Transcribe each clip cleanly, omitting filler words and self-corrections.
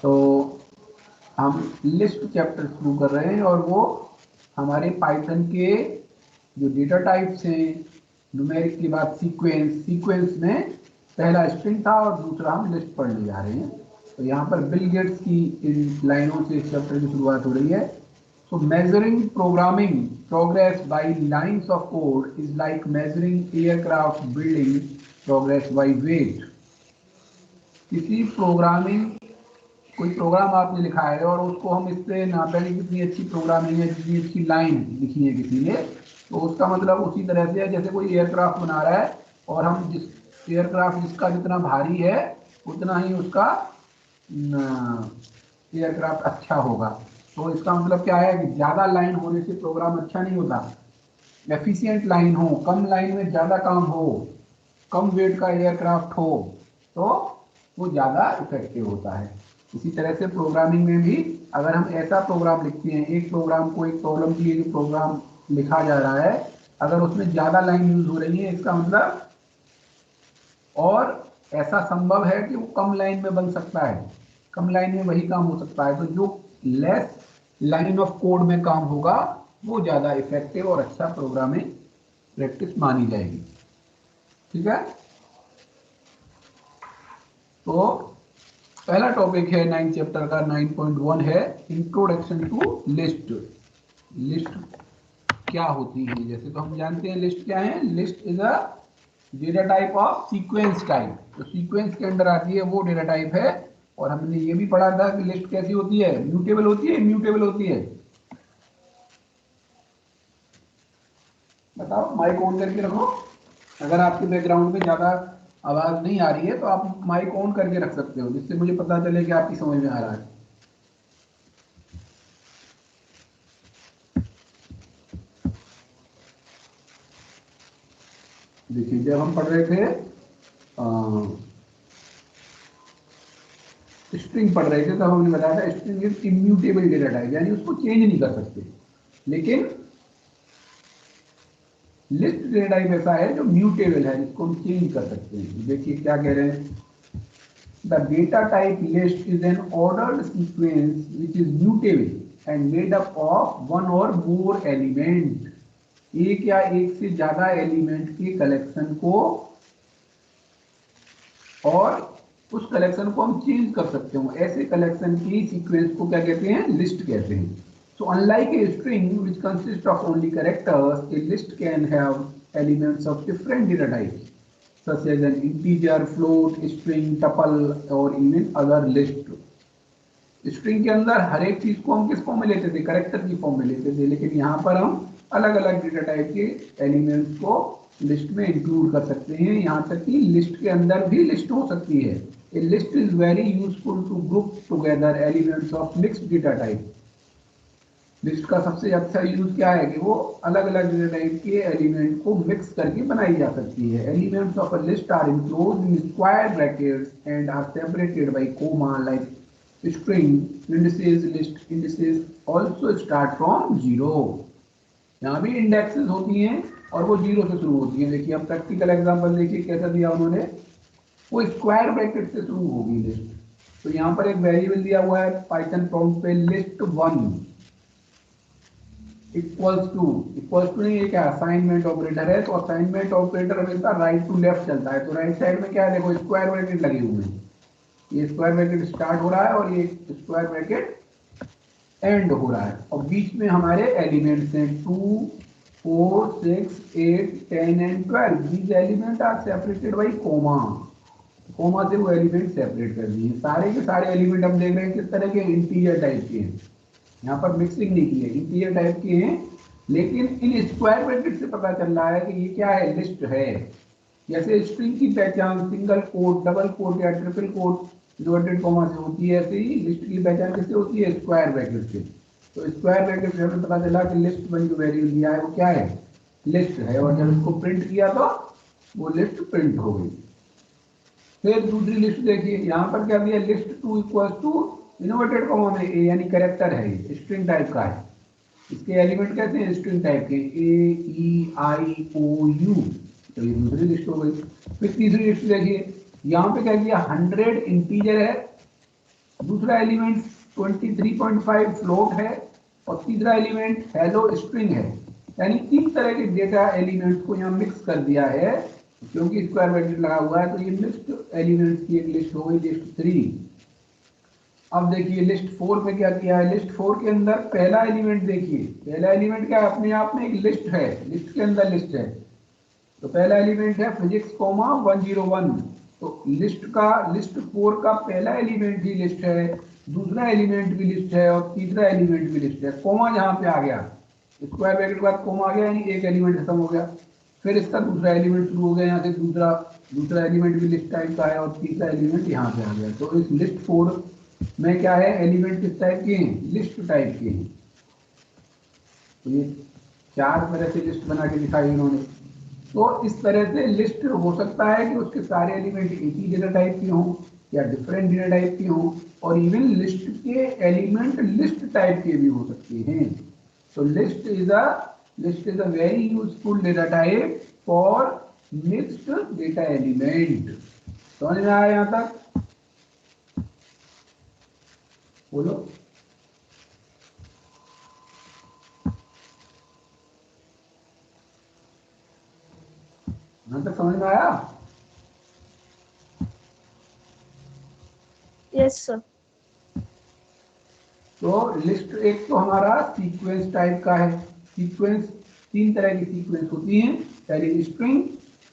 तो हम list chapter शुरू कर रहे हैं और वो हमारे पाइथन के जो डेटा टाइप्स हैं, न्यूमेरिक के बाद सीक्वेंस में पहला स्ट्रिंग था और दूसरा हम लिस्ट पढ़ने जा रहे हैं। तो यहाँ पर बिल गेट्स की इन लाइनों से इस चैप्टर की शुरुआत हो रही है। So measuring programming progress by lines of code is like measuring aircraft building progress by weight. किसी कोई प्रोग्राम आपने लिखा है और उसको हम इससे नापे कि कितनी अच्छी प्रोग्रामिंग है, कितनी अच्छी लाइन लिखी है किसी ने, तो उसका मतलब उसी तरह से है जैसे कोई एयरक्राफ्ट बना रहा है और हम जिस एयरक्राफ्ट जिसका जितना भारी है उतना ही उसका एयरक्राफ्ट अच्छा होगा। तो इसका मतलब क्या है कि ज़्यादा लाइन होने से प्रोग्राम अच्छा नहीं होता। एफिशिएंट लाइन हो, कम लाइन में ज़्यादा काम हो, कम वेट का एयरक्राफ्ट हो तो वो ज़्यादा इफेक्टिव होता है। इसी तरह से प्रोग्रामिंग में भी अगर हम ऐसा प्रोग्राम लिखते हैं, एक प्रोग्राम को एक प्रॉब्लम के लिए जो प्रोग्राम लिखा जा रहा है, अगर उसमें ज़्यादा लाइन यूज हो रही है, इसका मतलब और ऐसा संभव है कि वो कम लाइन में बन सकता है, कम लाइन में वही काम हो सकता है। तो जो लेस लाइन ऑफ कोड में काम होगा वो ज़्यादा इफेक्टिव और अच्छा प्रोग्रामिंग प्रैक्टिस मानी जाएगी। ठीक है, तो पहला टॉपिक है 9 चैप्टर का 9.1 है इंट्रोडक्शन टू लिस्ट। लिस्ट क्या होती है? जैसे तो हम जानते हैं लिस्ट क्या है। List is a data type of sequence type. तो सीक्वेंस के अंदर आती है वो डेटा टाइप है। और हमने ये भी पढ़ा था कि लिस्ट कैसी होती है, म्यूटेबल होती है, इम्यूटेबल होती है। बताओ, माइक ऑन करके रखो। अगर आपके बैकग्राउंड में ज्यादा आवाज नहीं आ रही है तो आप माइक ऑन करके रख सकते हो, जिससे मुझे पता चले कि आपकी समझ में आ रहा है। देखिए, जब हम पढ़ रहे थे स्ट्रिंग पढ़ रहे थे तब हमने बताया था string is immutable data type, यानी उसको चेंज नहीं कर सकते। लेकिन लिस्ट डेटा टाइप ऐसा है जो म्यूटेबल है, जिसको हम चेंज कर सकते हैं। देखिए क्या कह रहे हैं, the data type list is an ordered sequence which is mutable and made up of one और मोर एलिमेंट। एक या एक से ज्यादा एलिमेंट के कलेक्शन को, और उस कलेक्शन को हम चेंज कर सकते हो। ऐसे कलेक्शन की सीक्वेंस को क्या कहते हैं, लिस्ट कहते हैं। So unlike a string which consists of only characters, a list can have elements of different data types, such as an integer, float, string, tuple, or even other list. String के अंदर हर एक चीज को हम किस form में लेते थे, कैरेक्टर की फॉर्म में लेते थे। लेकिन यहाँ पर हम अलग अलग डेटा टाइप के एलिमेंट्स को लिस्ट में इंक्लूड कर सकते हैं। यहाँ तक कि लिस्ट के अंदर भी लिस्ट हो सकती है। A list is very useful to group together elements of mixed data type. List का सबसे अच्छा यूज क्या है कि वो अलग अलग डेटा टाइप के एलिमेंट को मिक्स करके बनाई जा सकती है। Elements of a list are enclosed in square brackets and are separated by comma, like string indices, list indices also start from 0। यहाँ भी इंडेक्सेस होती हैं और वो 0 से शुरू होती हैं। देखिए अब प्रैक्टिकल एग्जांपल देखिए कैसा दिया उन्होंने, वो स्क्वायर ब्रैकेट से शुरू होगी लिस्ट। तो यहाँ पर एक वेरिएबल दिया हुआ है पाइथन प्रॉम्प्ट पे, list1 इक्वल्स टू नहीं, ये क्या असाइनमेंट ऑपरेटर है। तो असाइनमेंट ऑपरेटर हमेशा राइट टू लेफ्ट चलता है। तो राइट साइड में क्या है, देखो स्क्वायर ब्रैकेट लगे हुए हैं। ये स्क्वायर ब्रैकेट स्टार्ट हो रहा है और ये स्क्वायर ब्रैकेट एंड हो रहा है, और बीच में हमारे एलिमेंट्स हैं 2, 4, 6, 8, 10 and 12। These element are separated by comma. Comma से वो एलिमेंट सेपरेट कर दिए। सारे के सारे एलिमेंट हम देख रहे हैं किस तरह के, इंटीजर टाइप के हैं। यहाँ पर मिक्सिंग नहीं की है, इंटीजर टाइप के हैं। लेकिन इन स्क्वायर ब्रैकेट से पता चल रहा है कि ये क्या है, लिस्ट है। जैसे स्ट्रिंग की पहचान सिंगल कोट, डबल कोट या ट्रिपल कोट इन्वर्टेड कॉमा से होती है, ऐसे ही लिस्ट की पहचान किससे होती है, स्क्वायर ब्रैकेट से। तो स्क्वायर ब्रैकेट से हमें पता चला कि लिस्ट वन जो वेरिएबल दिया है वो क्या है, लिस्ट है। और जब इसको प्रिंट किया तो वो लिस्ट प्रिंट हो गई। फिर दूसरी लिस्ट देखिए, यहाँ पर क्या दिया, list2 equals to inverted comma में ए, यानी कैरेक्टर है, ये स्ट्रिंग टाइप का है। इसके एलिमेंट कैसे हैं, स्ट्रिंग टाइप के, A, E, I, O, U। तो ये दूसरी लिस्ट हो गई। फिर तीसरी लिस्ट देखिए, यहाँ पे क्या किया, 100 इंटीजर है दूसरा एलिमेंट 23.5 फ्लोट है और तीसरा एलिमेंट हेलो स्ट्रिंग है। यानी तीन तरह के डेटा एलिमेंट्स को यहाँ मिक्स कर दिया है, क्योंकि स्क्वायर ब्रैकेट लगा हुआ है तो ये मिक्स्ड एलिमेंट्स की एक लिस्ट हो गई, लिस्ट 3। अब देखिए लिस्ट 4 में क्या किया है। लिस्ट 4 के अंदर पहला एलिमेंट देखिए, पहला एलिमेंट क्या अपने आप में एक लिस्ट है, लिस्ट के अंदर लिस्ट है। तो पहला एलिमेंट है फिजिक्स कोमा 101। तो लिस्ट 4 का पहला एलिमेंट ही लिस्ट है, दूसरा एलिमेंट भी लिस्ट है और तीसरा एलिमेंट भी लिस्ट है। कोमा जहां पे आ गया, स्क्वायर ब्रैकेट के बाद कोमा आ गया, यानी एक एलिमेंट खत्म हो गया। फिर इसका दूसरा एलिमेंट शुरू हो गया, यहाँ से दूसरा एलिमेंट भी लिस्ट टाइप का है और तीसरा एलिमेंट यहाँ पे आ गया। तो इस लिस्ट 4 में क्या है, एलिमेंट किस टाइप के हैं, लिस्ट टाइप के हैं। तो ये चार तरह से लिस्ट बना के दिखाई इन्होंने। तो इस तरह से लिस्ट हो सकता है कि उसके सारे एलिमेंट एक ही डेटा टाइप के हों या डिफरेंट डेटा टाइप के हों, और इवन लिस्ट के एलिमेंट लिस्ट टाइप के भी हो सकते हैं। तो list is a very useful data type for mixed data element. समझ में आया यहां तक? बोलो। यहां तक समझ में आया? Yes sir. तो लिस्ट एक तो हमारा सीक्वेंस टाइप का है। सीक्वेंस, तीन तरह की सीक्वेंस होती हैं, पहली स्ट्रिंग,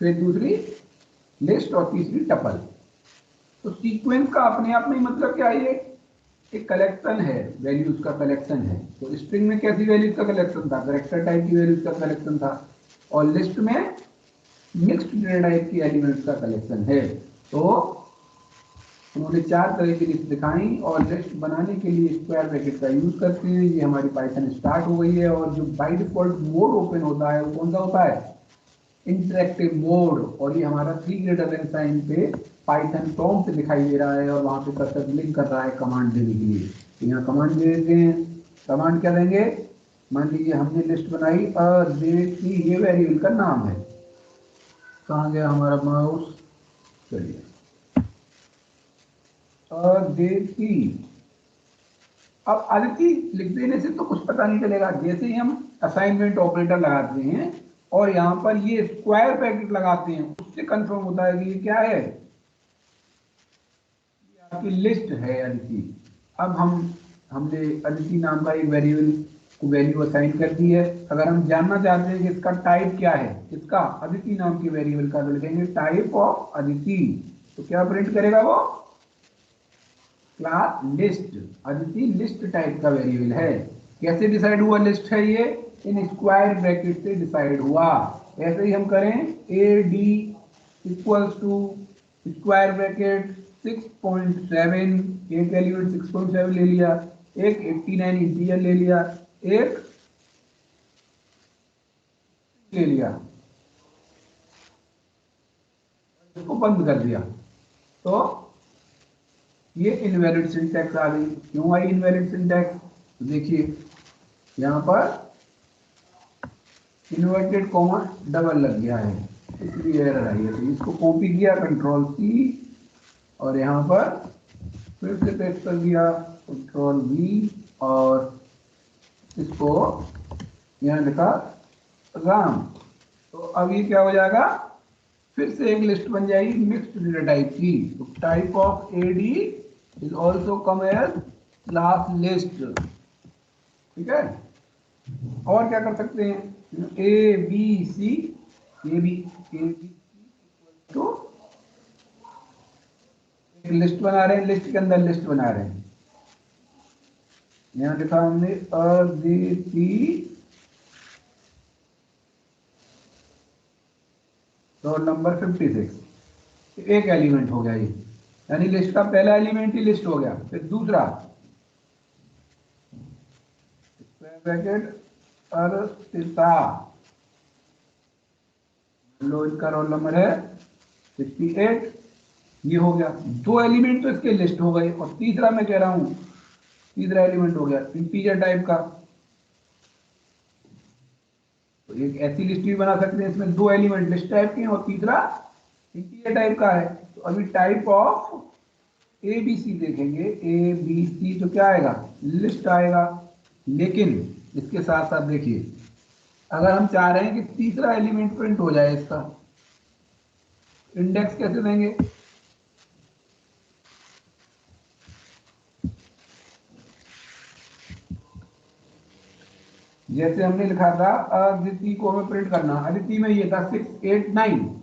फिर दूसरी लिस्ट और तीसरी टपल। तो सीक्वेंस का अपने आप में मतलब क्या है, एक कलेक्शन है, वैल्यूज का कलेक्शन है। तो स्ट्रिंग में कैसी वैल्यूज का कलेक्शन था, कैरेक्टर टाइप की वैल्यूज का कलेक्शन था, और लिस्ट में मिक्स्ड डेटा टाइप की एलिमेंट्स का कलेक्शन है। तो उन्होंने चार तरह की लिस्ट दिखाई, और लिस्ट बनाने के लिए स्क्वायर ब्रैकेट का यूज करते हैं। ये हमारी पाइथन स्टार्ट हो गई है, और जो बाय डिफॉल्ट मोड ओपन होता है वो कौन सा होता है, इंटरेक्टिव मोड। और ये हमारा 3 ग्रेटर देन साइन पे पाइथन प्रॉम्प्ट दिखाई दे रहा है, और वहां पे कर्सर ब्लिंक कर रहा है कमांड देने के लिए। तो यहाँ कमांड दे देते हैं। कमांड क्या देंगे, मान लीजिए हमने लिस्ट बनाई, ये वेरिएबल का नाम है। कहाँ गया हमारा माउस, चलिए, अदिति। अब अदिति लिख देने से तो कुछ पता नहीं चलेगा। जैसे ही हम असाइनमेंट ऑपरेटर लगाते हैं और यहाँ पर ये स्क्वायर ब्रैकेट लगाते हैं, उससे कंफर्म होता है कि ये क्या है, ये आपकी लिस्ट है अदिति। अब हमने अदिति नाम का एक वेरिएबल को वैल्यू असाइन कर दी है। अगर हम जानना चाहते हैं कि इसका टाइप क्या है, इसका अदिति नाम के वेरिएबल का, तो लिखेंगे टाइप ऑफ अदिति। तो क्या प्रिंट करेगा वो, class list. Aditi list type का वेरिएबल है। कैसे डिसाइड हुआ लिस्ट है ये, इन स्क्वायर ब्रैकेट से डिसाइड हुआ। ऐसे ही हम करें, A D equals to square bracket 6.7, एक एलिमेंट 6.7 ले लिया, एक 89 इंटीजर ले लिया, एक ले लिया, इसको बंद कर दिया। तो ये इनवैलिड सिंटैक्स आ गई। क्यों आई इनवैलिड सिंटैक्स, तो देखिए यहाँ पर इन्वर्टेड कॉमा डबल लग गया है, इसलिए एरर आई है। तो इसको कॉपी किया, कंट्रोल सी, और यहाँ पर फिर से पेस्ट कर दिया, कंट्रोल वी, और इसको यहाँ लिखा राम। तो अब ये क्या हो जाएगा, फिर से एक लिस्ट बन जाएगी मिक्स्ड डेटा टाइप की। तो type of AD is also come as class list. ठीक है। और क्या कर सकते हैं, ए बी सी, ए बी तो एक लिस्ट बना रहे हैं, लिस्ट के अंदर लिस्ट बना रहे हैं। यहाँ लिखा हमने अदिति रोल नंबर 56, एक एलिमेंट हो गया ये, यानी लिस्ट का पहला एलिमेंट ही लिस्ट हो गया। फिर दूसरा ब्रैकेट अर्पिता, लो इसका रोल नंबर है 68, ये हो गया। दो एलिमेंट तो इसके लिस्ट हो गए, और तीसरा मैं कह रहा हूं, तीसरा एलिमेंट हो गया इंटीजर टाइप का। तो एक ऐसी लिस्ट भी बना सकते हैं, इसमें दो एलिमेंट लिस्ट टाइप के हैं और तीसरा इंटीजर टाइप का है। तो अभी type of A B C देखेंगे, ए बी सी तो क्या आएगा, लिस्ट आएगा। लेकिन इसके साथ साथ देखिए, अगर हम चाह रहे हैं कि तीसरा एलिमेंट प्रिंट हो जाए इसका, इंडेक्स कैसे देंगे, जैसे हमने लिखा था अदिति को हमें प्रिंट करना, अदिति में ये था 6 8 9,